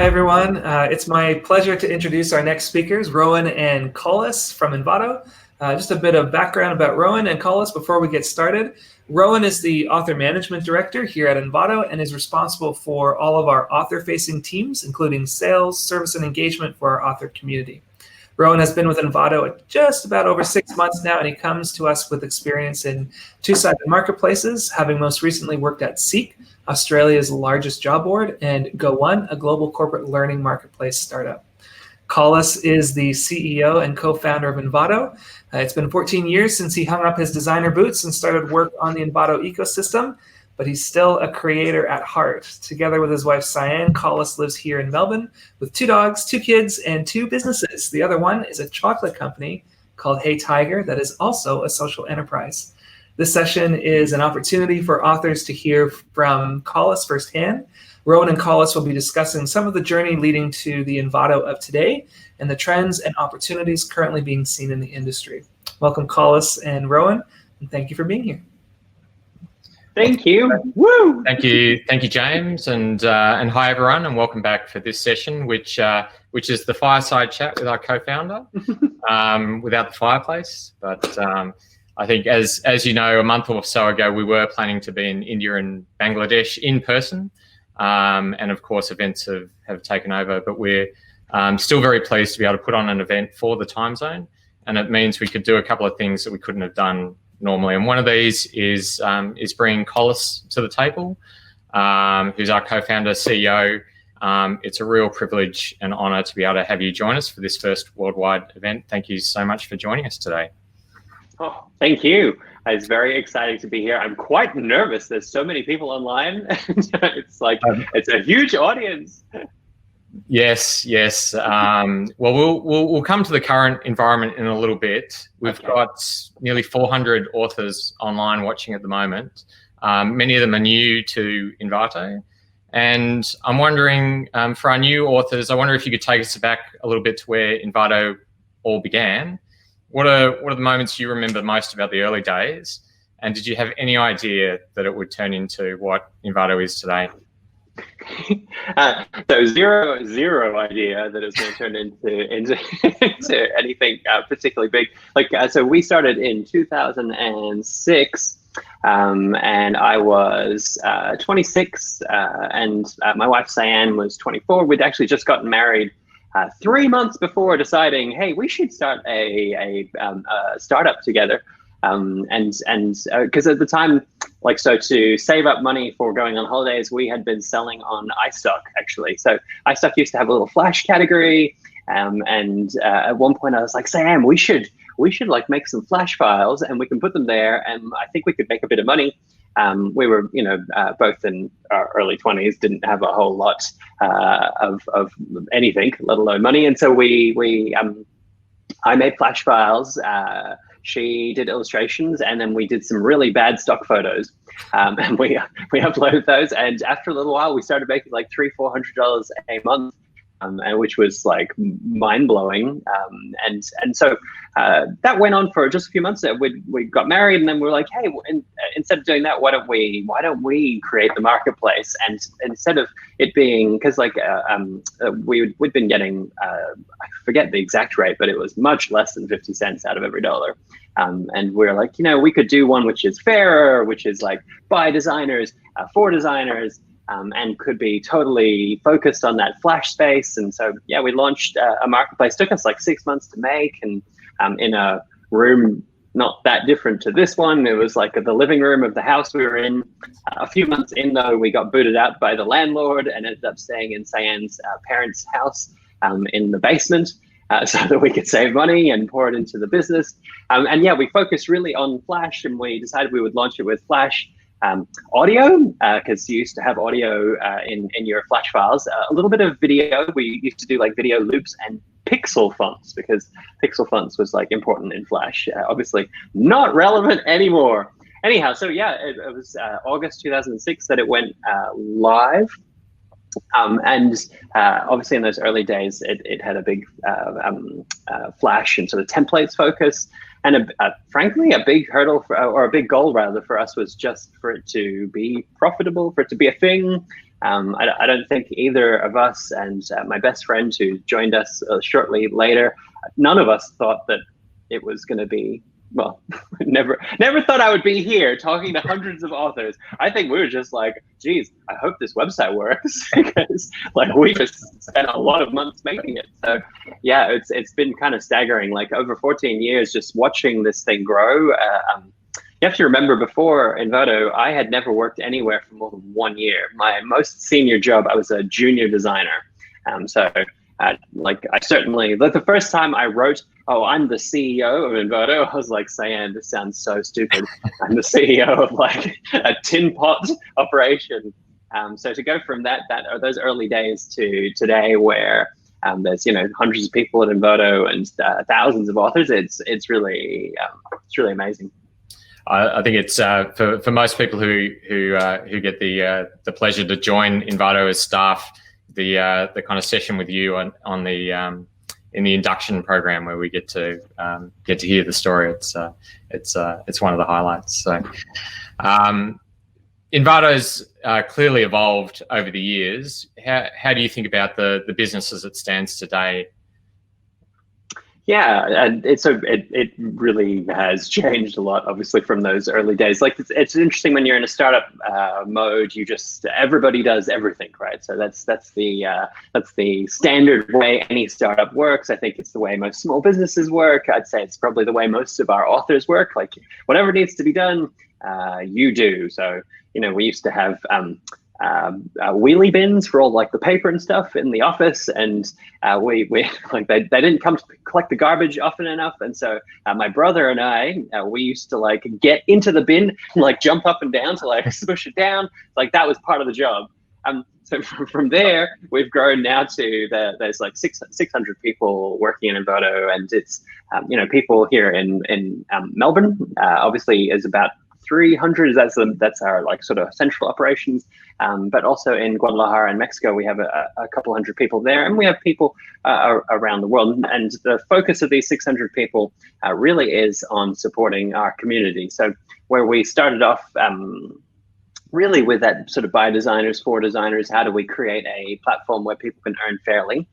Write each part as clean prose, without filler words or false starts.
everyone. It's my pleasure to introduce our next speakers, Rohan and Collis from Envato. Just a bit of background about Rohan and Collis before we get started. Rohan is the Author Management Director here at Envato and is responsible for all of our author-facing teams, including sales, service, and engagement for our author community. Rohan has been with Envato just about over 6 months now, and he comes to us with experience in two-sided marketplaces, having most recently worked at Seek, Australia's largest job board, and Go1, a global corporate learning marketplace startup. Collis is the CEO and co-founder of Envato. It's been 14 years since he hung up his designer boots and started work on the Envato ecosystem, but he's still a creator at heart. Together with his wife, Cyan, Collis lives here in Melbourne with 2 dogs, 2 kids, and 2 businesses. The other one is a chocolate company called Hey Tiger that is also a social enterprise. This session is an opportunity for authors to hear from Collis firsthand. Rohan and Collis will be discussing some of the journey leading to the Envato of today and the trends and opportunities currently being seen in the industry. Welcome, Collis and Rohan, and thank you for being here. Thank you. Woo! Thank you, James, and hi everyone, and welcome back for this session, which is the Fireside Chat with our co-founder, without the fireplace. But I think, as you know, a month or so ago, we were planning to be in India and Bangladesh in person, and of course, events have taken over. But we're still very pleased to be able to put on an event for the time zone, and it means we could do a couple of things that we couldn't have done normally. And one of these is bringing Collis to the table, who's our co-founder, CEO. It's a real privilege and honor to be able to have you join us for this first worldwide event. Thank you so much for joining us today. Oh, thank you. It's very exciting to be here. I'm quite nervous. There's so many people online. It's like, it's a huge audience. Yes. Well, we'll come to the current environment in a little bit. We've got nearly 400 authors online watching at the moment. Many of them are new to Envato. And I'm wondering, for our new authors, I wonder if you could take us back a little bit to where Envato all began. What are the moments you remember most about the early days? And did you have any idea that it would turn into what Envato is today? So zero idea that it was going to turn into anything particularly big. So we started in 2006, and I was 26, and my wife Cyan was 24. We'd actually just gotten married 3 months before deciding, hey, we should start a startup together. And because at the time, to save up money for going on holidays, we had been selling on iStock, actually. So iStock used to have a little Flash category. And at one point I was like, Sam, we should make some Flash files and we can put them there. And I think we could make a bit of money. We were, both in our early 20s, didn't have a whole lot of anything, let alone money. And so I made Flash files. She did illustrations, and then we did some really bad stock photos, and we uploaded those. And after a little while, we started making like $300-400 a month, and which was like mind blowing. And so that went on for just a few months. We got married, and then we were like, hey, instead of doing that, why don't we create the marketplace? And instead of it being, because we'd been getting I forget the exact rate, but it was much less than 50 cents out of every dollar. And we're like, we could do one which is fairer, which is like by designers, for designers, and could be totally focused on that Flash space. And so, yeah, we launched a marketplace. Took us like 6 months to make, and in a room not that different to this one. It was like the living room of the house we were in. A few months in, though, we got booted out by the landlord and ended up staying in Cyan's parents' house in the basement. So that we could save money and pour it into the business. And yeah, we focused really on Flash, and we decided we would launch it with Flash audio, because you used to have audio in your Flash files. A little bit of video. We used to do like video loops and pixel fonts, because pixel fonts was like important in Flash. Obviously not relevant anymore. Anyhow, so yeah, it was August 2006 that it went live. And obviously in those early days, it had a big Flash and sort of templates focus. And frankly, a big hurdle or a big goal rather for us was just for it to be profitable, for it to be a thing. I don't think either of us and my best friend who joined us shortly later, none of us thought that it was going to be, well, never thought I would be here talking to hundreds of authors. I think we were just like, geez, I hope this website works because like we just spent a lot of months making it. So yeah, it's been kind of staggering, like over 14 years just watching this thing grow. You have to remember, before Envato, I had never worked anywhere for more than 1 year. My most senior job, I was a junior designer. I certainly, the first time I wrote, oh, I'm the CEO of Envato, I was like saying, this sounds so stupid. I'm the CEO of like a tin pot operation. So to go from those early days to today, where there's hundreds of people at Envato and thousands of authors, it's really amazing. I think it's for most people who get the pleasure to join Envato as staff, the kind of session with you on the in the induction program where we get to hear the story. It's one of the highlights. So Envato's clearly evolved over the years. How do you think about the business as it stands today? Yeah, and it really has changed a lot, obviously, from those early days. Like it's interesting when you're in a startup mode, everybody does everything, right? So that's the standard way any startup works. I think it's the way most small businesses work. I'd say it's probably the way most of our authors work. Like whatever needs to be done, you do. So we used to have wheelie bins for all like the paper and stuff in the office, and we like they didn't come to collect the garbage often enough, and so my brother and I we used to like get into the bin and like jump up and down to like smush it down. Like that was part of the job. So from there we've grown now to there's like 600 people working in Envato, and it's people here in Melbourne obviously is about 300. That's our like sort of central operations, but also in Guadalajara and Mexico we have a couple hundred people there, and we have people around the world. And the focus of these 600 people really is on supporting our community. So where we started off really with that sort of by designers for designers, how do we create a platform where people can earn fairly?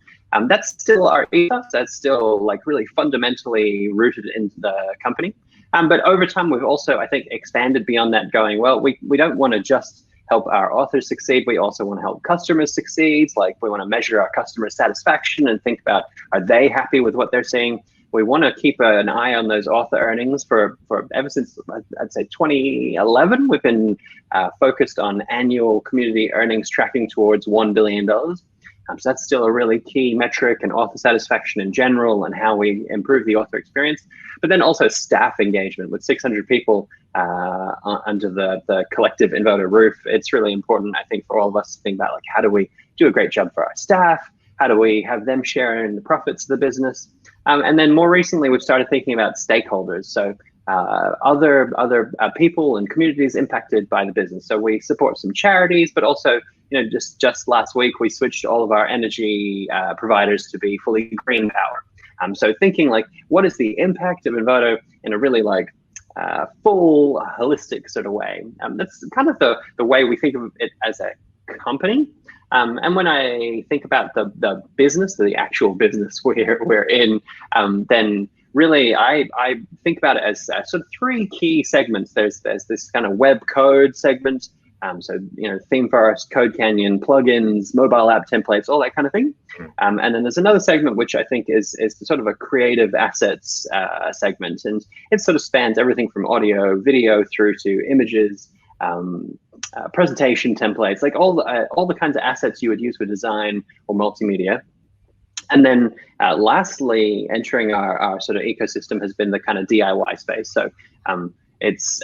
That's still our ethos. That's still like really fundamentally rooted in the company. But over time, we've also, I think, expanded beyond that, going, well, we don't want to just help our authors succeed. We also want to help customers succeed. Like we want to measure our customer satisfaction and think about, are they happy with what they're seeing? We want to keep an eye on those author earnings for ever since, I'd say, 2011. We've been focused on annual community earnings tracking towards $1 billion. So that's still a really key metric, and author satisfaction in general and how we improve the author experience. But then also staff engagement with 600 people under the collective Envato roof. It's really important, I think, for all of us to think about like, how do we do a great job for our staff? How do we have them share in the profits of the business? And then more recently, we've started thinking about stakeholders. So other people and communities impacted by the business. So we support some charities, but also, just last week, we switched all of our energy providers to be fully green power. So thinking like, what is the impact of Envato in a really like full holistic sort of way? That's kind of the way we think of it as a company. And when I think about the business, the actual business we're in, then really I think about it as sort of three key segments. There's this kind of web code segment. So, Theme Forest, Code Canyon, plugins, mobile app templates, all that kind of thing. And then there's another segment, which I think is sort of a creative assets segment. And it sort of spans everything from audio, video, through to images, presentation templates, like all the kinds of assets you would use for design or multimedia. And then lastly, entering our sort of ecosystem has been the kind of DIY space. So it's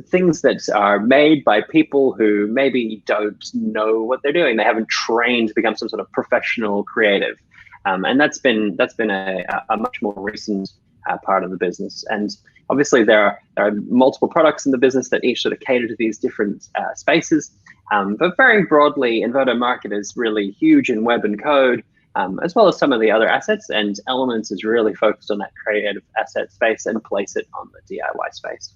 things that are made by people who maybe don't know what they're doing. They haven't trained to become some sort of professional creative. And that's been a much more recent part of the business. And obviously there are multiple products in the business that each sort of cater to these different spaces. But very broadly, Envato Market is really huge in web and code, as well as some of the other assets, and Elements is really focused on that creative asset space and Place It on the DIY space.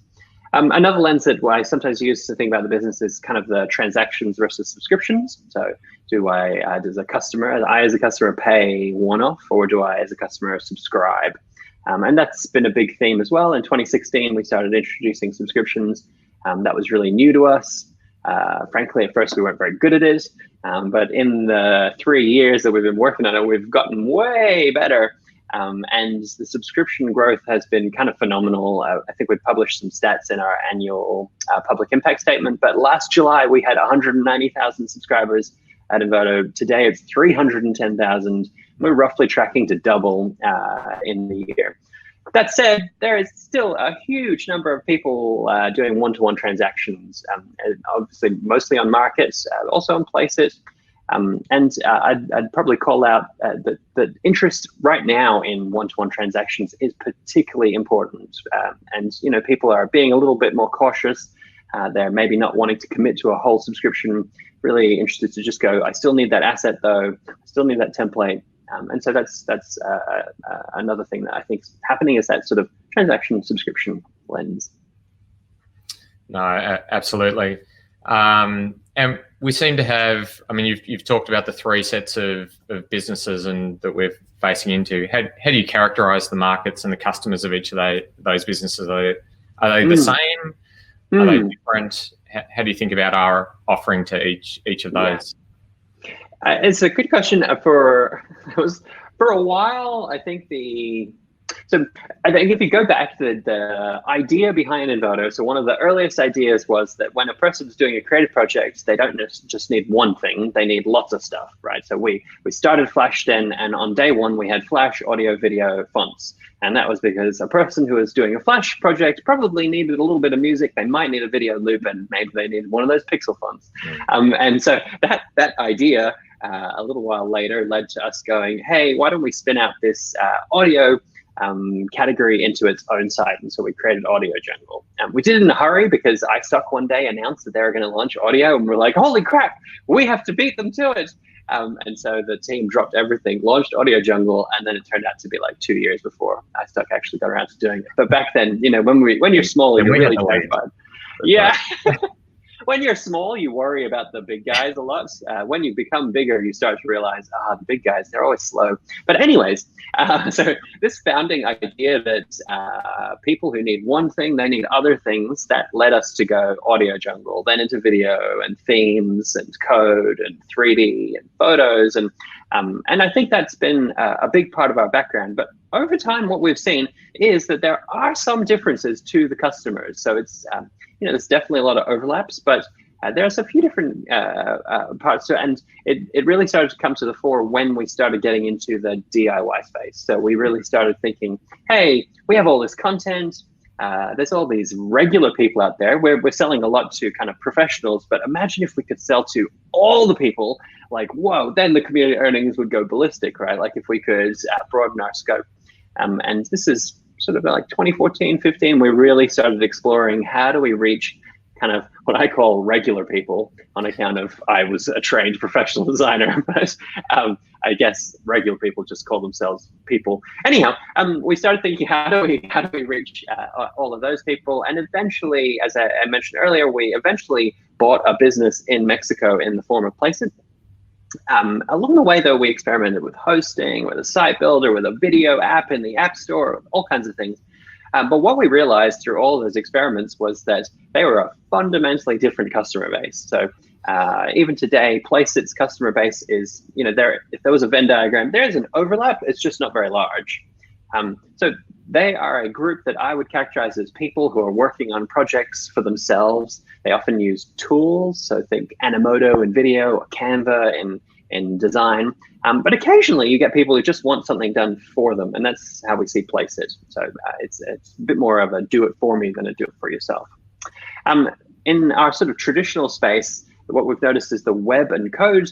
Another lens that I sometimes use to think about the business is kind of the transactions versus subscriptions. So does a customer, I as a customer pay one-off, or do I as a customer subscribe? And that's been a big theme as well. In 2016, we started introducing subscriptions. That was really new to us. Frankly, at first we weren't very good at it. But in the 3 years that we've been working on it, we've gotten way better. And the subscription growth has been kind of phenomenal. I think we published some stats in our annual public impact statement, but last July we had 190,000 subscribers at Envato. Today it's 310,000. We're roughly tracking to double in the year. That said, there is still a huge number of people doing one-to-one transactions, and obviously mostly on markets, also on places. I'd probably call out that the interest right now in one-to-one transactions is particularly important. And people are being a little bit more cautious. They're maybe not wanting to commit to a whole subscription, really interested to just go, I still need that asset though, I still need that template. And so that's another thing that I think is happening, is that sort of transaction subscription lens. No, absolutely. And we seem to have, I mean, you've talked about the three sets of businesses and that we're facing into. How do you characterize the markets and the customers of each of those businesses? Are they the same? Are they different? How do you think about our offering to each of those? It's a good question. For a while, I think if you go back to the idea behind Envato, so one of the earliest ideas was that when a person's doing a creative project, they don't just need one thing, they need lots of stuff, right? So we started Flash then, and on day one, we had Flash, audio, video, fonts. And that was because a person who was doing a Flash project probably needed a little bit of music, they might need a video loop, and maybe they needed one of those pixel fonts. And so that idea, a little while later, led to us going, hey, why don't we spin out this audio category into its own site? And so we created Audio Jungle. We did it in a hurry because iStock one day announced that they were going to launch audio, and we're like, holy crap, we have to beat them to it. And so the team dropped everything, launched Audio Jungle, and then it turned out to be like 2 years before iStock actually got around to doing it. But back then, when you're small, you're really terrified. Yeah. When you're small, you worry about the big guys a lot. When you become bigger, you start to realize, the big guys, they're always slow. But anyways, so this founding idea that people who need one thing, they need other things, that led us to go Audio Jungle, then into video and themes and code and 3D and photos. And I think that's been a big part of our background. But over time, what we've seen is that there are some differences to the customers. So it's, there's definitely a lot of overlaps, but there's a few different parts. So, and it really started to come to the fore when we started getting into the DIY space. So we really started thinking, hey, we have all this content. There's all these regular people out there. We're selling a lot to kind of professionals, but imagine if we could sell to all the people, like, whoa, then the community earnings would go ballistic, right? Like if we could broaden our scope. And this is sort of like 2014, 15, we really started exploring how do we reach kind of what I call regular people, on account of I was a trained professional designer, but I guess regular people just call themselves people. Anyhow, we started thinking, how do we reach all of those people? And eventually, as I mentioned earlier, we eventually bought a business in Mexico in the form of Placeit. Along the way, though, we experimented with hosting, with a site builder, with a video app in the App Store, all kinds of things. But what we realized through all those experiments was that they were a fundamentally different customer base. So even today, Placeit's customer base is, if there was a Venn diagram, there's an overlap, it's just not very large. So they are a group that I would characterize as people who are working on projects for themselves. They often use tools, so think Animoto in video, or Canva in design. But occasionally you get people who just want something done for them, and that's how we see Placeit. So it's a bit more of a do it for me than a do it for yourself. In our sort of traditional space, what we've noticed is the web and code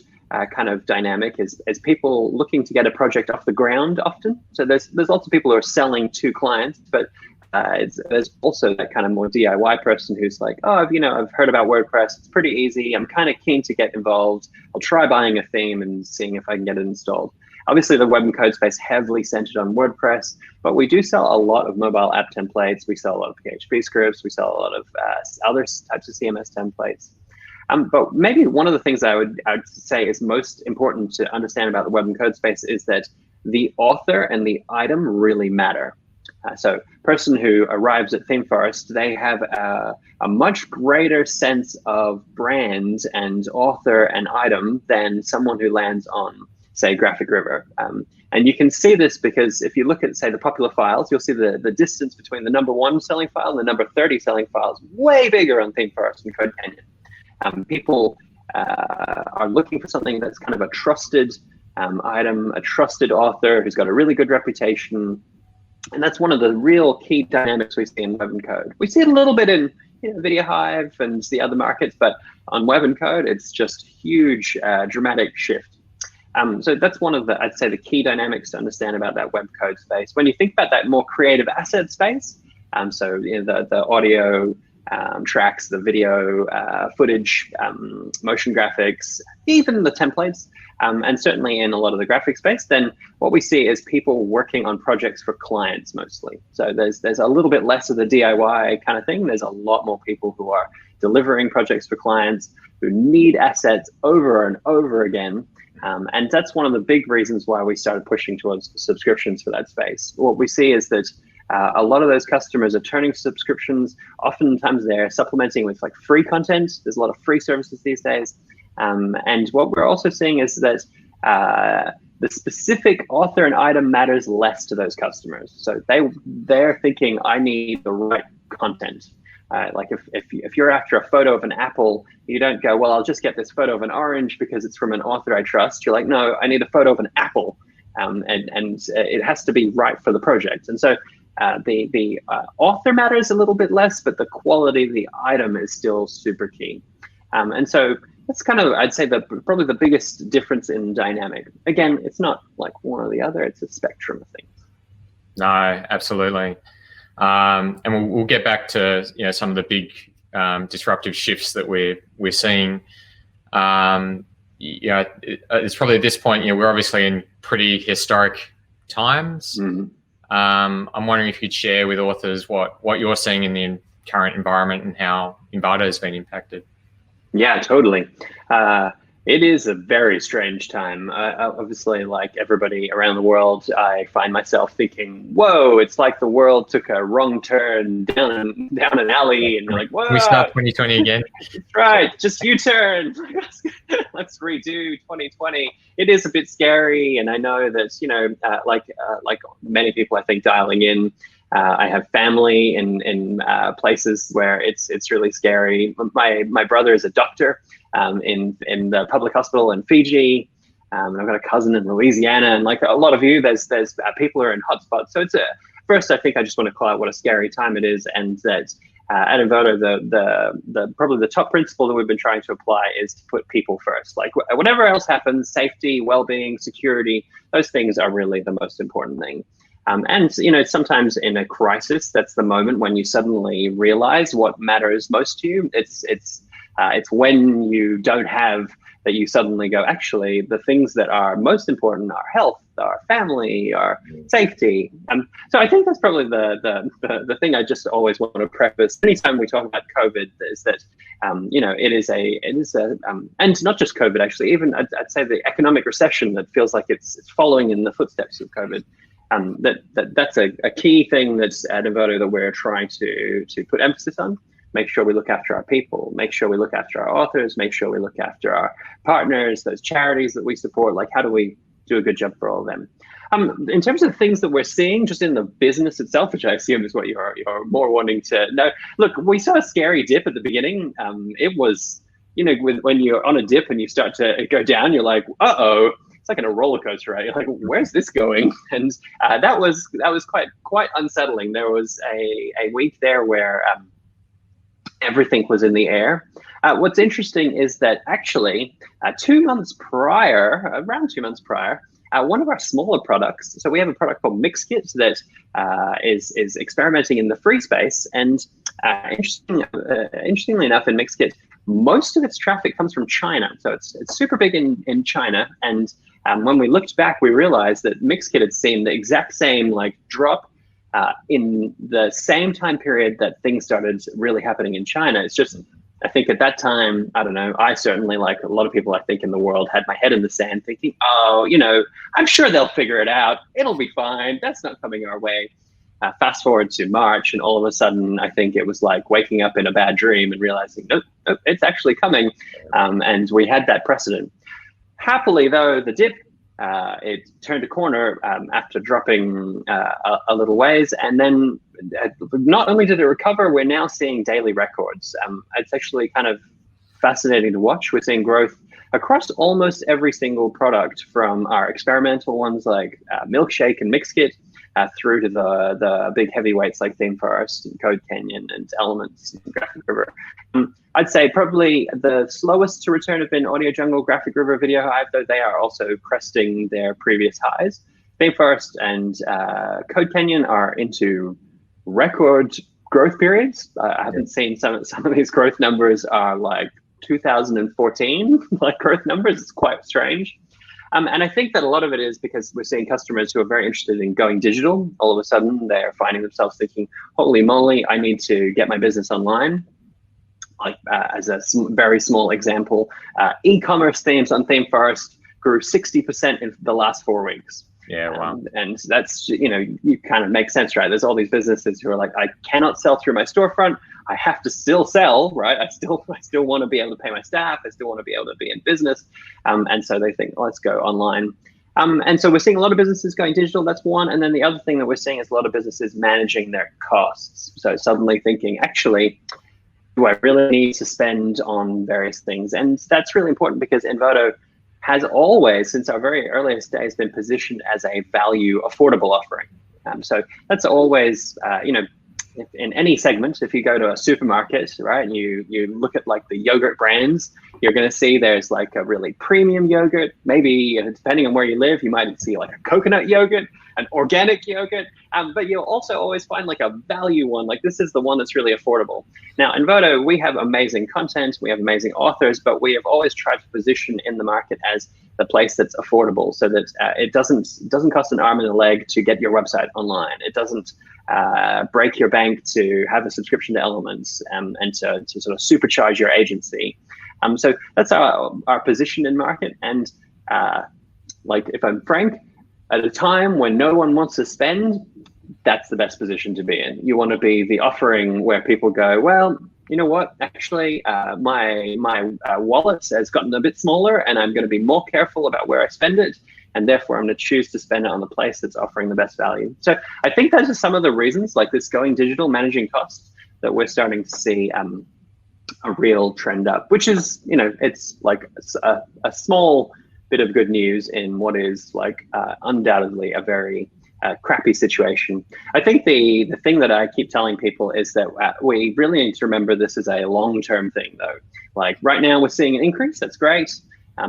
kind of dynamic is people looking to get a project off the ground often. So there's lots of people who are selling to clients, but there's also that kind of more DIY person who's like, oh, I've heard about WordPress. It's pretty easy. I'm kind of keen to get involved. I'll try buying a theme and seeing if I can get it installed. Obviously, the web and code space heavily centered on WordPress, but we do sell a lot of mobile app templates. We sell a lot of PHP scripts. We sell a lot of other types of CMS templates. But maybe one of the things I would say is most important to understand about the web and code space is that the author and the item really matter. So person who arrives at ThemeForest, they have a much greater sense of brand and author and item than someone who lands on, say, Graphic River. And you can see this because if you look at, say, the popular files, you'll see the distance between the #1 selling file and the number 30 selling file is way bigger on ThemeForest and Code Canyon. People are looking for something that's kind of a trusted item, a trusted author who's got a really good reputation. And that's one of the real key dynamics we see in web and code. We see it a little bit in Video Hive and the other markets, but on web and code, it's just huge, dramatic shift. So that's one of the, I'd say, the key dynamics to understand about that web code space. When you think about that more creative asset space, so the audio tracks, the video footage, motion graphics, even the templates, and certainly in a lot of the graphic space, then what we see is people working on projects for clients mostly. So there's a little bit less of the DIY kind of thing. There's a lot more people who are delivering projects for clients who need assets over and over again. And that's one of the big reasons why we started pushing towards subscriptions for that space. What we see is that a lot of those customers are turning to subscriptions. Oftentimes they're supplementing with like free content. There's a lot of free services these days. And what we're also seeing is that the specific author and item matters less to those customers. So they're thinking, I need the right content. Like if you're after a photo of an apple, you don't go, well, I'll just get this photo of an orange because it's from an author I trust. You're like, no, I need a photo of an apple. And it has to be right for the project. And so the author matters a little bit less, but the quality of the item is still super key. And so that's kind of, I'd say, probably the biggest difference in dynamic. Again, it's not like one or the other, it's a spectrum of things. No, absolutely. And we'll get back to some of the big disruptive shifts that we're seeing. It's probably at this point, we're obviously in pretty historic times. Mm-hmm. I'm wondering if you could share with authors what you're seeing in the current environment and how Envato has been impacted. Yeah, totally. It is a very strange time. Obviously, like everybody around the world, I find myself thinking, whoa, it's like the world took a wrong turn down an alley, and you're like, whoa. We start 2020 again. That's right, just U-turn. Let's redo 2020. It is a bit scary, and I know that, like many people, I think, dialing in, I have family in places where it's really scary. My brother is a doctor in the public hospital in Fiji. And I've got a cousin in Louisiana, and like a lot of you, there's people who are in hotspots. So first, I think I just want to call out what a scary time it is, and that at Envato, the probably the top principle that we've been trying to apply is to put people first. Like whatever else happens, safety, well-being, security, those things are really the most important thing. And sometimes in a crisis, that's the moment when you suddenly realize what matters most to you. It's when you don't have that you suddenly go, actually, the things that are most important are health, our family, our safety. So I think that's probably the thing I just always want to preface anytime we talk about COVID is that it is and not just COVID actually, even I'd say the economic recession that feels like it's following in the footsteps of COVID. That's a key thing that's at Envato that we're trying to put emphasis on. Make sure we look after our people, make sure we look after our authors, make sure we look after our partners, those charities that we support. Like, how do we do a good job for all of them? In terms of things that we're seeing just in the business itself, which I assume is what you're more wanting to know. Look, we saw a scary dip at the beginning. It was, when you're on a dip and you start to go down, you're like, uh-oh. It's like in a roller coaster, right? You're like, where's this going? And that was quite unsettling. There was a week there where everything was in the air. What's interesting is that actually around 2 months prior, one of our smaller products, so we have a product called MixKit that is experimenting in the free space. And interestingly enough, in MixKit, most of its traffic comes from China. So it's super big in China. And when we looked back, we realized that Mixkit had seen the exact same like drop in the same time period that things started really happening in China. It's just, I think at that time, I don't know, I certainly, like a lot of people I think in the world, had my head in the sand thinking, oh, you know, I'm sure they'll figure it out. It'll be fine. That's not coming our way. Fast forward to March, and all of a sudden, I think it was like waking up in a bad dream and realizing, nope, it's actually coming. And we had that precedent. Happily, though, the dip, it turned a corner after dropping a little ways. And then not only did it recover, we're now seeing daily records. It's actually kind of fascinating to watch. We're seeing growth across almost every single product, from our experimental ones like Milkshake and Mixkit, through to the big heavyweights like Theme Forest and Code Canyon and Elements and Graphic River. I'd say probably the slowest to return have been Audio Jungle, Graphic River, Video Hive, though they are also cresting their previous highs. Theme Forest and Code Canyon are into record growth periods. I haven't seen some of these growth numbers are like 2014 like growth numbers. It's quite strange. And I think that a lot of it is because we're seeing customers who are very interested in going digital. All of a sudden, they're finding themselves thinking, holy moly, I need to get my business online. Like as a very small example, e-commerce themes on Theme Forest grew 60% in the last 4 weeks. Yeah, wow. And that's, you know, you kind of make sense, right? There's all these businesses who are like, I cannot sell through my storefront. I have to still sell, right? I still want to be able to pay my staff. I still want to be able to be in business. And so they think, let's go online. And so we're seeing a lot of businesses going digital. That's one. And then the other thing that we're seeing is a lot of businesses managing their costs. So suddenly thinking, actually, do I really need to spend on various things? And that's really important because Envato has always, since our very earliest days, been positioned as a value affordable offering. So that's always, you know, in any segment, if you go to a supermarket, right, and you look at like the yogurt brands, you're going to see there's like a really premium yogurt. Maybe depending on where you live, you might see like a coconut yogurt, an organic yogurt, but you'll also always find like a value one. Like this is the one that's really affordable. Now, Envato, we have amazing content, we have amazing authors, but we have always tried to position in the market as the place that's affordable, so that it doesn't cost an arm and a leg to get your website online. It doesn't break your bank to have a subscription to Elements and to sort of supercharge your agency. So that's our position in market. And like, if I'm frank, at a time when no one wants to spend, that's the best position to be in. You want to be the offering where people go, well, you know what, actually, my wallet has gotten a bit smaller and I'm going to be more careful about where I spend it. And therefore, I'm going to choose to spend it on the place that's offering the best value. So I think those are some of the reasons, like this going digital, managing costs, that we're starting to see a real trend up, which is, you know, it's like a small bit of good news in what is like undoubtedly a very crappy situation. I think the thing that I keep telling people is that we really need to remember this is a long-term thing, though. Like right now, we're seeing an increase. That's great.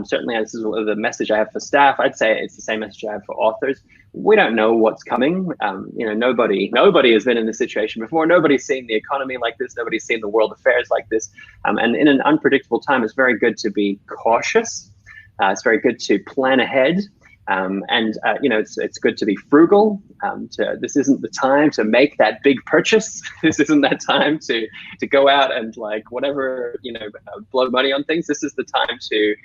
Certainly, this is the message I have for staff. I'd say it's the same message I have for authors. We don't know what's coming. You know, nobody has been in this situation before. Nobody's seen the economy like this. Nobody's seen the world affairs like this. And in an unpredictable time, it's very good to be cautious. It's very good to plan ahead. You know, it's good to be frugal. This isn't the time to make that big purchase. This isn't that time to go out and like whatever, you know, blow money on things. This is the time to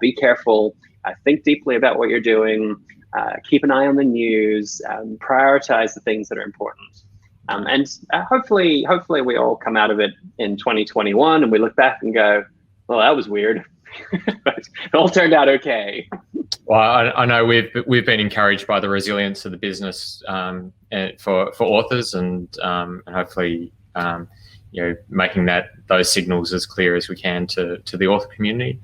be careful, think deeply about what you're doing, keep an eye on the news, prioritize the things that are important. And hopefully we all come out of it in 2021 and we look back and go, well, that was weird. But it all turned out okay. Well, I know we've been encouraged by the resilience of the business and for authors, and hopefully you know, making those signals as clear as we can to the author community.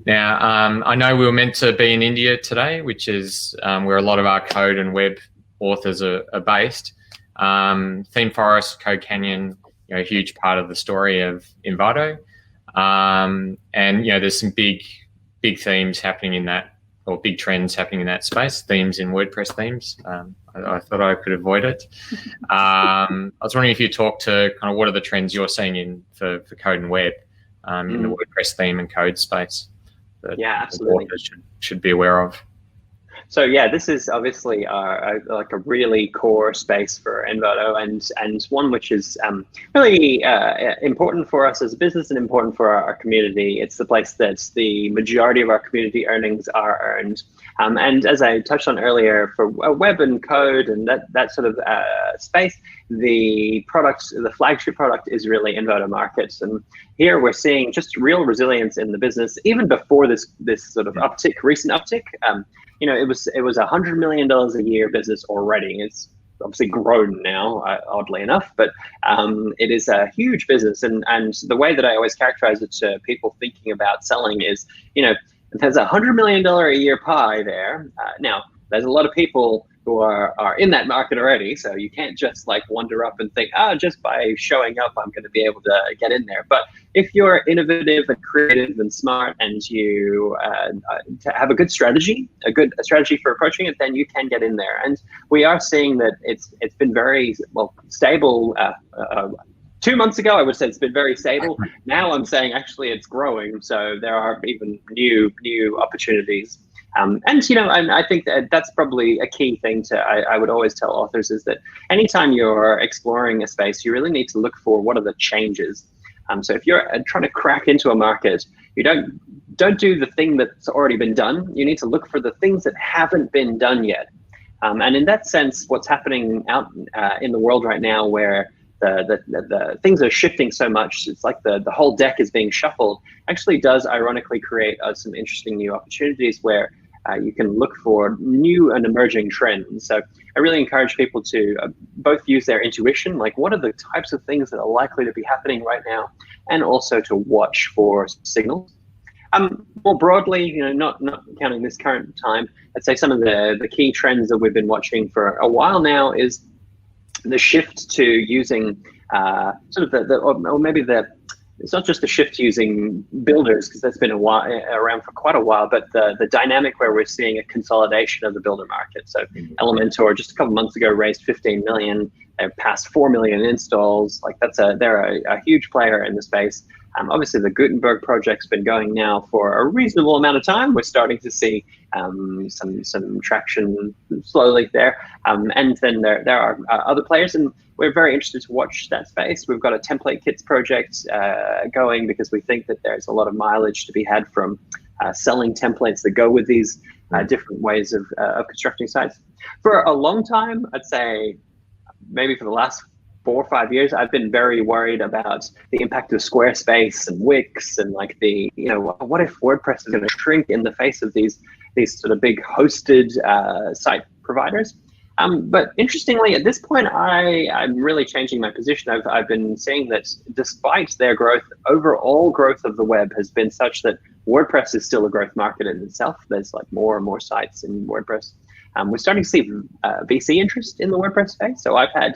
Now, I know we were meant to be in India today, which is where a lot of our code and web authors are based. Theme Forest, Code Canyon, you know, a huge part of the story of Envato. And you know, there's some big themes happening in that, or big trends happening in that space. Themes in WordPress themes. I thought I could avoid it. I was wondering if you talk to kind of what are the trends you're seeing for code and web, in the WordPress theme and code space that absolutely authors should be aware of. So yeah, this is obviously like a really core space for Envato, and one which is really important for us as a business and important for our community. It's the place that the majority of our community earnings are earned. And as I touched on earlier, for web and code and that sort of space, the flagship product is really Envato Markets. And here we're seeing just real resilience in the business, even before this sort of recent uptick. It was $100 million a year business already. It's obviously grown now, oddly enough, but it is a huge business. And the way that I always characterize it to people thinking about selling is, there's $100 million a year pie there. Now, there's a lot of people who are in that market already, so you can't just like wander up and think, just by showing up, I'm going to be able to get in there. But if you're innovative and creative and smart, and you have a good strategy, a strategy for approaching it, then you can get in there. And we are seeing that it's been very stable. 2 months ago, I would say it's been very stable. Now I'm saying actually it's growing. So there are even new opportunities. And I think that's probably a key thing I would always tell authors, is that anytime you're exploring a space, you really need to look for what are the changes. So if you're trying to crack into a market, you don't do the thing that's already been done. You need to look for the things that haven't been done yet. And in that sense, what's happening out in the world right now, where the things are shifting so much, it's like the whole deck is being shuffled, actually does ironically create some interesting new opportunities where you can look for new and emerging trends. So I really encourage people to both use their intuition, like what are the types of things that are likely to be happening right now, and also to watch for signals. More broadly, not counting this current time, I'd say some of the key trends that we've been watching for a while now is the shift to using sort of it's not just the shift to using builders, because that's been around for quite a while, but the dynamic where we're seeing a consolidation of the builder market. So Elementor just a couple months ago raised 15 million. They've passed 4 million installs. Like they're a huge player in the space. Obviously, the Gutenberg project's been going now for a reasonable amount of time. We're starting to see some traction slowly there. And then there are other players, and we're very interested to watch that space. We've got a template kits project going, because we think that there's a lot of mileage to be had from selling templates that go with these different ways of constructing sites. For a long time, I'd say maybe for the last 4 or 5 years, I've been very worried about the impact of Squarespace and Wix, and like what if WordPress is going to shrink in the face of these sort of big hosted site providers? But interestingly, at this point, I'm really changing my position. I've been saying that despite their growth, overall growth of the web has been such that WordPress is still a growth market in itself. There's like more and more sites in WordPress. We're starting to see VC interest in the WordPress space. So I've had,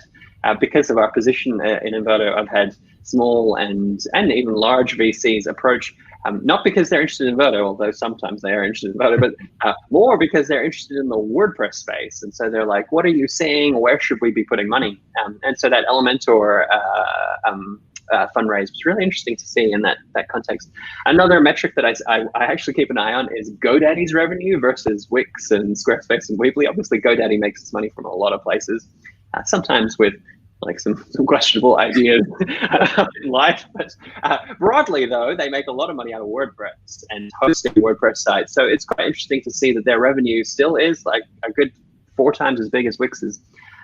because of our position in Envato, I've had small and even large VCs approach, not because they're interested in Envato, although sometimes they are interested in Envato, but more because they're interested in the WordPress space. And so they're like, what are you seeing? Where should we be putting money? And so that Elementor fundraise was really interesting to see in that context. Another metric that I actually keep an eye on is GoDaddy's revenue versus Wix and Squarespace and Weebly. Obviously, GoDaddy makes its money from a lot of places, sometimes with like some questionable ideas in life. But broadly, though, they make a lot of money out of WordPress and hosting WordPress sites. So it's quite interesting to see that their revenue still is like a good 4 times as big as Wix's.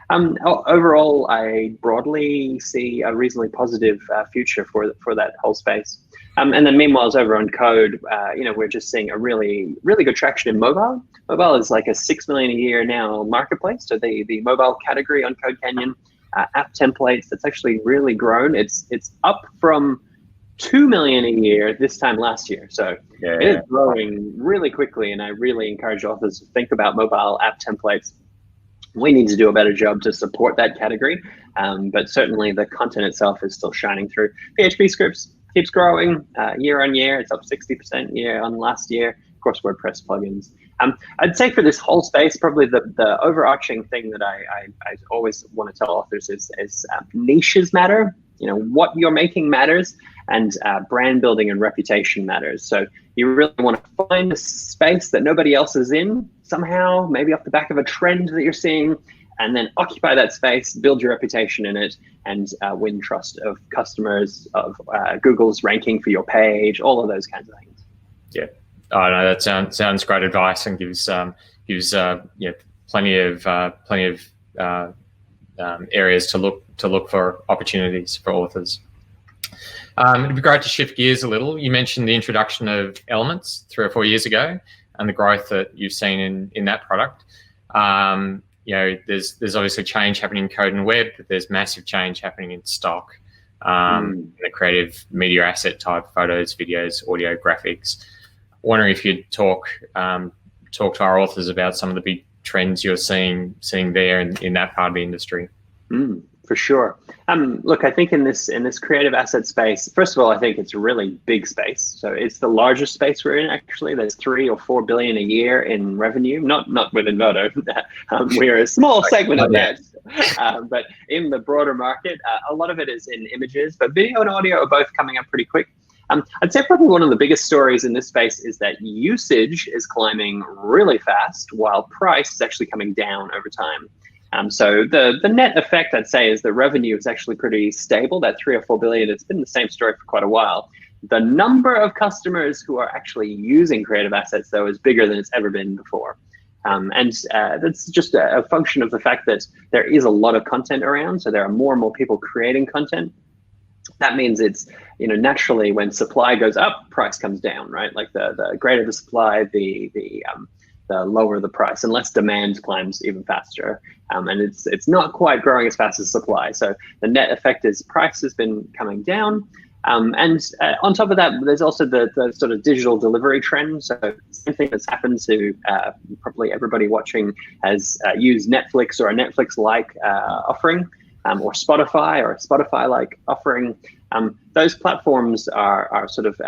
Overall, I broadly see a reasonably positive future for that whole space. And then meanwhile, over on code, we're just seeing a really, really good traction in mobile. Mobile is like a 6 million a year now marketplace. So the mobile category on CodeCanyon, app templates, that's actually really grown. It's up from 2 million a year this time last year. So it is growing really quickly. And I really encourage authors to think about mobile app templates. We need to do a better job to support that category, but certainly the content itself is still shining through. PHP scripts keeps growing year on year. It's up 60% year on last year. Of course, WordPress plugins. I'd say for this whole space, probably the overarching thing that I always want to tell authors is niches matter. What you're making matters. and brand building and reputation matters. So you really want to find a space that nobody else is in somehow, maybe off the back of a trend that you're seeing, and then occupy that space, build your reputation in it, and win trust of customers, of Google's ranking for your page, all of those kinds of things. Yeah, oh no, that sounds great advice, and gives plenty of areas to look for opportunities for authors. It'd be great to shift gears a little. You mentioned the introduction of Elements 3 or 4 years ago, and the growth that you've seen in that product. There's obviously change happening in code and web, but there's massive change happening in stock, in the creative media asset type, photos, videos, audio, graphics. Wondering if you'd talk to our authors about some of the big trends you're seeing there in that part of the industry. For sure. Look, I think in this creative asset space, first of all, I think it's a really big space. So it's the largest space we're in, actually. There's 3 or 4 billion a year in revenue, not with Envato. We're a small segment of that. But in the broader market, a lot of it is in images, but video and audio are both coming up pretty quick. I'd say probably one of the biggest stories in this space is that usage is climbing really fast, while price is actually coming down over time. So the net effect, I'd say, is the revenue is actually pretty stable. That 3 or 4 billion, it's been the same story for quite a while. The number of customers who are actually using creative assets, though, is bigger than it's ever been before. And that's just a function of the fact that there is a lot of content around. So there are more and more people creating content. That means it's, naturally when supply goes up, price comes down, right? Like the greater the supply, the lower the price, unless demand climbs even faster. And it's not quite growing as fast as supply. So the net effect is price has been coming down. And on top of that, there's also the sort of digital delivery trend. So same thing that's happened to probably everybody watching has used Netflix or a Netflix-like offering, or Spotify or a Spotify-like offering. Those platforms are sort of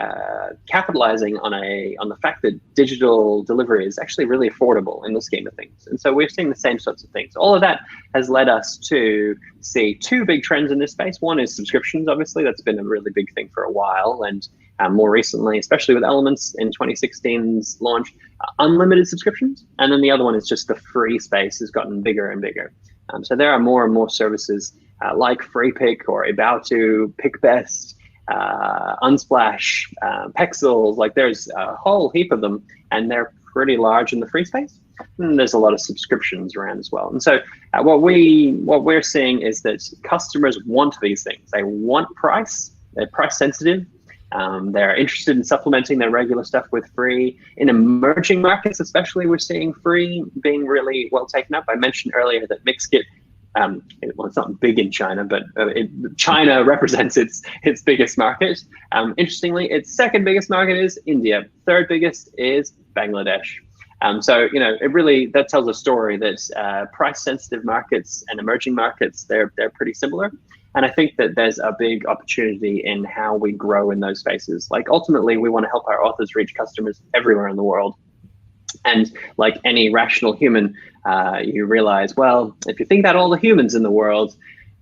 capitalizing on the fact that digital delivery is actually really affordable in the scheme of things. And so we're seeing the same sorts of things. All of that has led us to see 2 big trends in this space. One is subscriptions, obviously. That's been a really big thing for a while. And more recently, especially with Elements in 2016's launch, unlimited subscriptions. And then the other one is just the free space has gotten bigger and bigger. So there are more and more services like FreePick or Envato, PickBest, Unsplash, Pexels. Like there's a whole heap of them, and they're pretty large in the free space. And there's a lot of subscriptions around as well. And so what we're seeing is that customers want these things. They want price. They're price sensitive. They're interested in supplementing their regular stuff with free. In emerging markets, especially, we're seeing free being really well taken up. I mentioned earlier that Mixkit, well, it's not big in China, but China represents its biggest market. Interestingly, its second biggest market is India. Third biggest is Bangladesh. So, it really, that tells a story that price sensitive markets and emerging markets, they're pretty similar. And I think that there's a big opportunity in how we grow in those spaces. Like ultimately, we want to help our authors reach customers everywhere in the world. And like any rational human, you realize, well, if you think about all the humans in the world,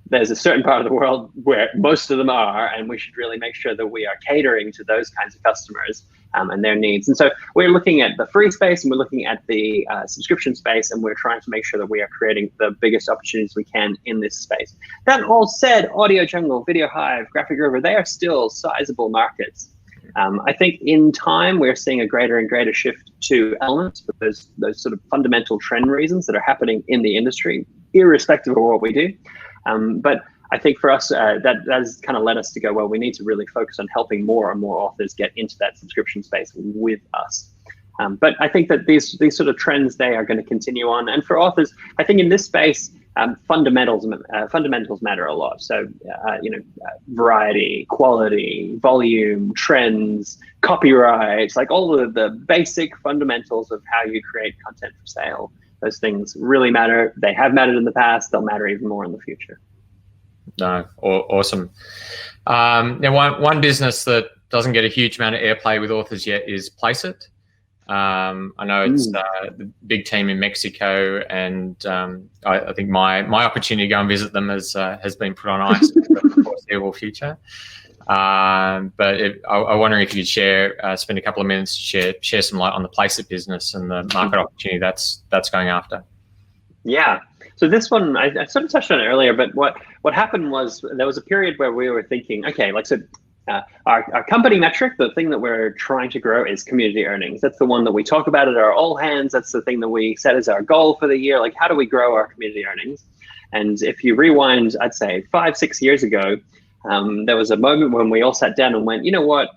there's a certain part of the world where most of them are, and we should really make sure that we are catering to those kinds of customers and their needs. And so we're looking at the free space and we're looking at the subscription space, and we're trying to make sure that we are creating the biggest opportunities we can in this space. That all said, Audio Jungle, Video Hive, Graphic River, they are still sizable markets. I think in time, we're seeing a greater and greater shift to Elements for those sort of fundamental trend reasons that are happening in the industry, irrespective of what we do. But I think for us, that has kind of led us to go, well, we need to really focus on helping more and more authors get into that subscription space with us. But I think that these sort of trends, they are going to continue on. And for authors, I think in this space, fundamentals matter a lot. So, variety, quality, volume, trends, copyright, like all of the basic fundamentals of how you create content for sale. Those things really matter. They have mattered in the past. They'll matter even more in the future. No, awesome. Now, one business that doesn't get a huge amount of airplay with authors yet is Placeit. I know it's the big team in Mexico, and I think my opportunity to go and visit them has been put on ice for the foreseeable future. I wonder if you could spend a couple of minutes to share some light on the Placeit business and the market opportunity that's going after. Yeah. So this one, I sort of touched on it earlier, but what happened was there was a period where we were thinking, okay, our company metric, the thing that we're trying to grow is community earnings. That's the one that we talk about at our all hands. That's the thing that we set as our goal for the year. Like, how do we grow our community earnings? And if you rewind, I'd say 5-6 years ago, there was a moment when we all sat down and went, you know what?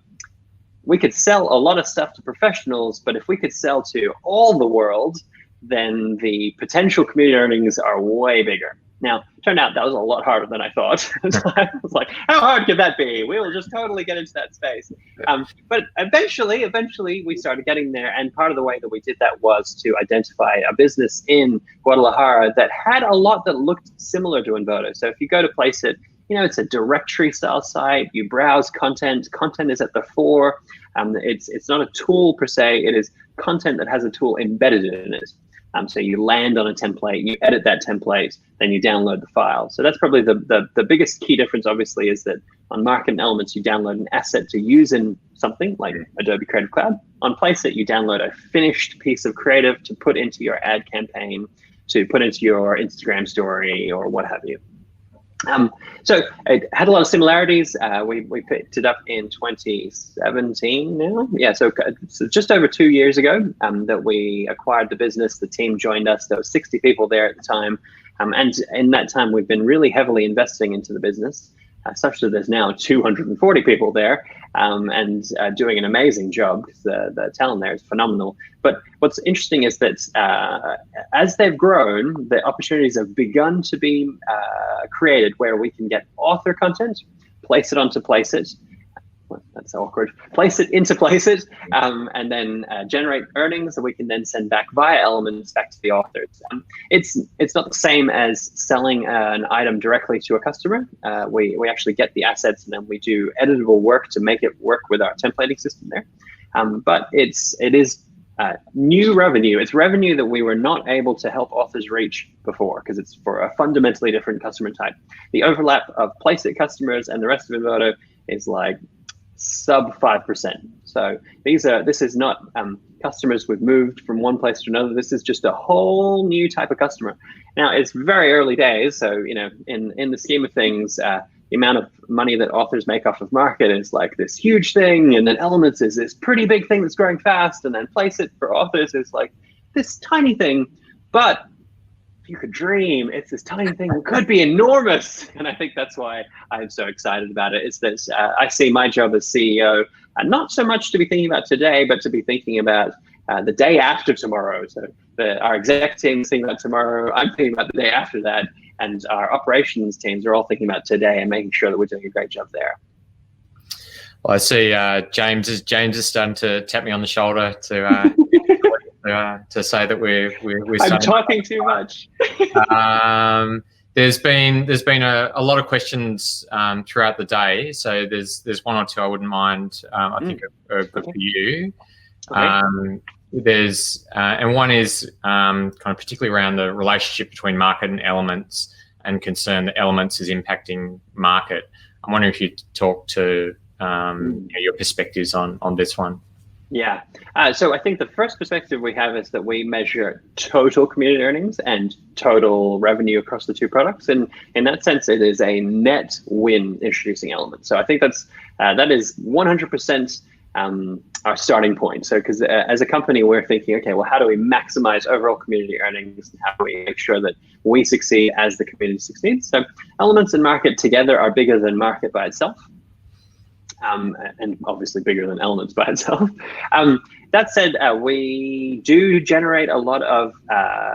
We could sell a lot of stuff to professionals, but if we could sell to all the world, then the potential community earnings are way bigger. Now, it turned out that was a lot harder than I thought. So I was like, how hard could that be? We will just totally get into that space. But eventually we started getting there. And part of the way that we did that was to identify a business in Guadalajara that had a lot that looked similar to Envato. So if you go to Placeit, it's a directory style site. You browse content. Content is at the fore. It's not a tool per se. It is content that has a tool embedded in it. So you land on a template, you edit that template, then you download the file. So that's probably the biggest key difference, obviously, is that on Market and Elements, you download an asset to use in something like Adobe Creative Cloud. On Placeit, you download a finished piece of creative to put into your ad campaign, to put into your Instagram story or what have you. So it had a lot of similarities. We picked it up in 2017 now. Yeah, so just over 2 years ago that we acquired the business. The team joined us. There were 60 people there at the time. And in that time, we've been really heavily investing into the business, such that there's now 240 people there and doing an amazing job. The talent there is phenomenal. But what's interesting is that as they've grown, the opportunities have begun to be created where we can get author content, place it onto Placeit. Well, that's awkward. Place it into Placeit, and then generate earnings that we can then send back via Elements back to the authors. It's not the same as selling an item directly to a customer. We actually get the assets and then we do editable work to make it work with our templating system there. But it is new revenue. It's revenue that we were not able to help authors reach before because it's for a fundamentally different customer type. The overlap of Placeit customers and the rest of Envato is like sub 5%. So this is not customers we've moved from one place to another. This is just a whole new type of customer. Now it's very early days. So, in the scheme of things, the amount of money that authors make off of Market is like this huge thing. And then Elements is this pretty big thing that's growing fast. And then Placeit for authors is like this tiny thing, but you could dream, it's this tiny thing that could be enormous. And I think that's why I'm so excited about it. It's that I see my job as CEO, not so much to be thinking about today, but to be thinking about the day after tomorrow. So our exec team is thinking about tomorrow. I'm thinking about the day after that. And our operations teams are all thinking about today and making sure that we're doing a great job there. Well, I see James is starting to tap me on the shoulder to say that we're I'm talking too much. There's been a lot of questions throughout the day, so there's one or two I wouldn't mind. I think are good for you. Okay. And one is kind of particularly around the relationship between Market and Elements and concern that Elements is impacting Market. I'm wondering if you'd talk to your perspectives on this one. Yeah. So I think the first perspective we have is that we measure total community earnings and total revenue across the two products. And in that sense, it is a net win introducing Elements. So I think that is 100% our starting point. So because as a company, we're thinking, okay, well, how do we maximize overall community earnings? And how do we make sure that we succeed as the community succeeds? So Elements and Market together are bigger than Market by itself. And obviously bigger than Elements by itself. That said, we do generate a lot of,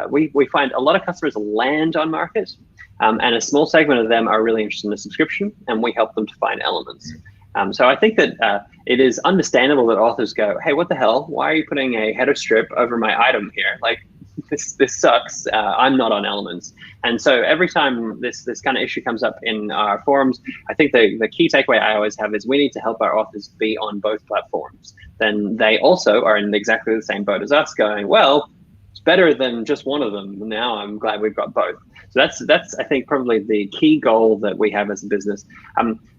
we find a lot of customers land on Market, and a small segment of them are really interested in the subscription, and we help them to find Elements. So I think that it is understandable that authors go, hey, what the hell? Why are you putting a header strip over my item here? Like, this sucks. I'm not on Elements. And so every time this kind of issue comes up in our forums, I think the key takeaway I always have is we need to help our authors be on both platforms. Then they also are in exactly the same boat as us going, well, it's better than just one of them. Now I'm glad we've got both. So that's I think probably the key goal that we have as a business.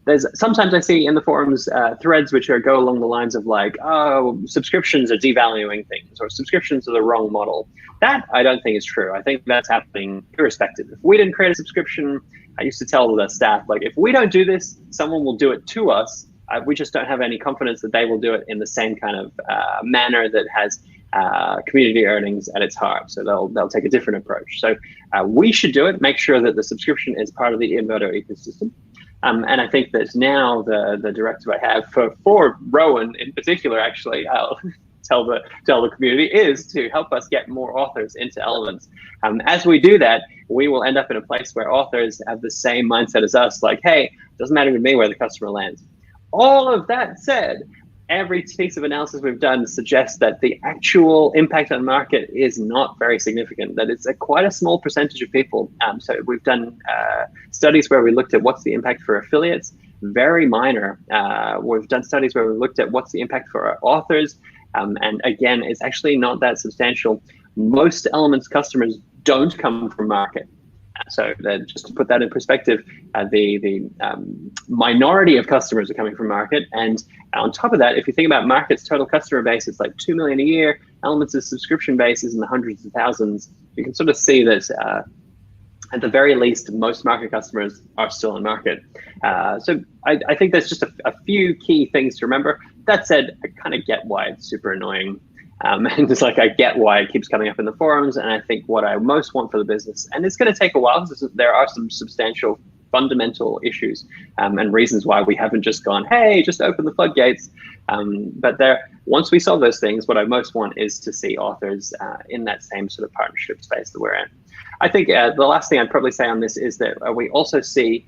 There's sometimes I see in the forums threads which go along the lines of like, oh, subscriptions are devaluing things, or subscriptions are the wrong model. That I don't think is true. I think that's happening irrespective. If we didn't create a subscription, I used to tell the staff, like, if we don't do this, someone will do it to us. We just don't have any confidence that they will do it in the same kind of manner that has community earnings at its heart. So they'll take a different approach. So we should do it, make sure that the subscription is part of the Envato ecosystem. And I think that now the directive I have for Rohan in particular, actually, I'll tell the community, is to help us get more authors into Elements. As we do that, we will end up in a place where authors have the same mindset as us, like, hey, it doesn't matter to me where the customer lands. All of that said, every piece of analysis we've done suggests that the actual impact on the market is not very significant, that it's quite a small percentage of people. So we've done studies where we looked at what's the impact for affiliates, very minor. We've done studies where we looked at what's the impact for our authors. And again, it's actually not that substantial. Most Elements customers don't come from market. So just to put that in perspective, the minority of customers are coming from market. And on top of that, if you think about market's total customer base, it's like 2 million a year. Elements' subscription base is in the hundreds of thousands. You can sort of see that at the very least, most market customers are still in market. So I think there's just a few key things to remember. That said, I kind of get why it's super annoying. And it's like, I get why it keeps coming up in the forums. And I think what I most want for the business, and it's going to take a while, because there are some substantial fundamental issues and reasons why we haven't just gone, hey, just open the floodgates. But once we solve those things, what I most want is to see authors in that same sort of partnership space that we're in. I think the last thing I'd probably say on this is that we also see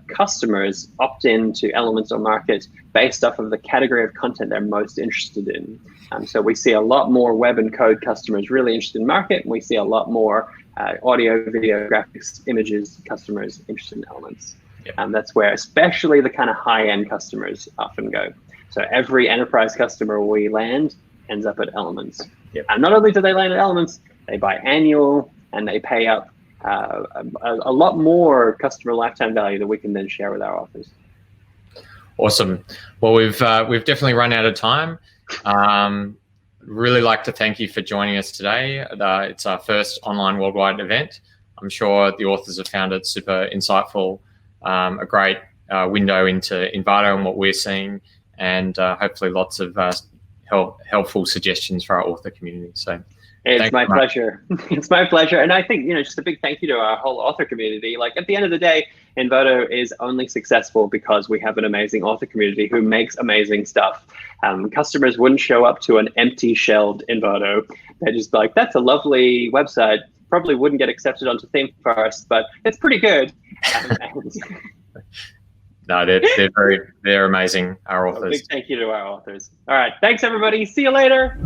customers opt in to Elements or Market based off of the category of content they're most interested in. So we see a lot more web and code customers really interested in Market, and we see a lot more audio, video, graphics, images customers interested in Elements. Yep. That's where especially the kind of high-end customers often go. So every enterprise customer we land ends up at Elements. Yep. And not only do they land at Elements, they buy annual, and they pay up a lot more customer lifetime value that we can then share with our authors. Awesome. Well, we've definitely run out of time. Really like to thank you for joining us today. It's our first online worldwide event. I'm sure the authors have found it super insightful, a great window into Envato and what we're seeing, and hopefully lots of helpful suggestions for our author community. So. It's my pleasure. It's my pleasure. And I think, just a big thank you to our whole author community. Like, at the end of the day, Envato is only successful because we have an amazing author community who makes amazing stuff. Customers wouldn't show up to an empty shelved Envato. They're just like, that's a lovely website. Probably wouldn't get accepted onto ThemeForest, but it's pretty good. No, they're amazing, our authors. A big thank you to our authors. All right. Thanks, everybody. See you later.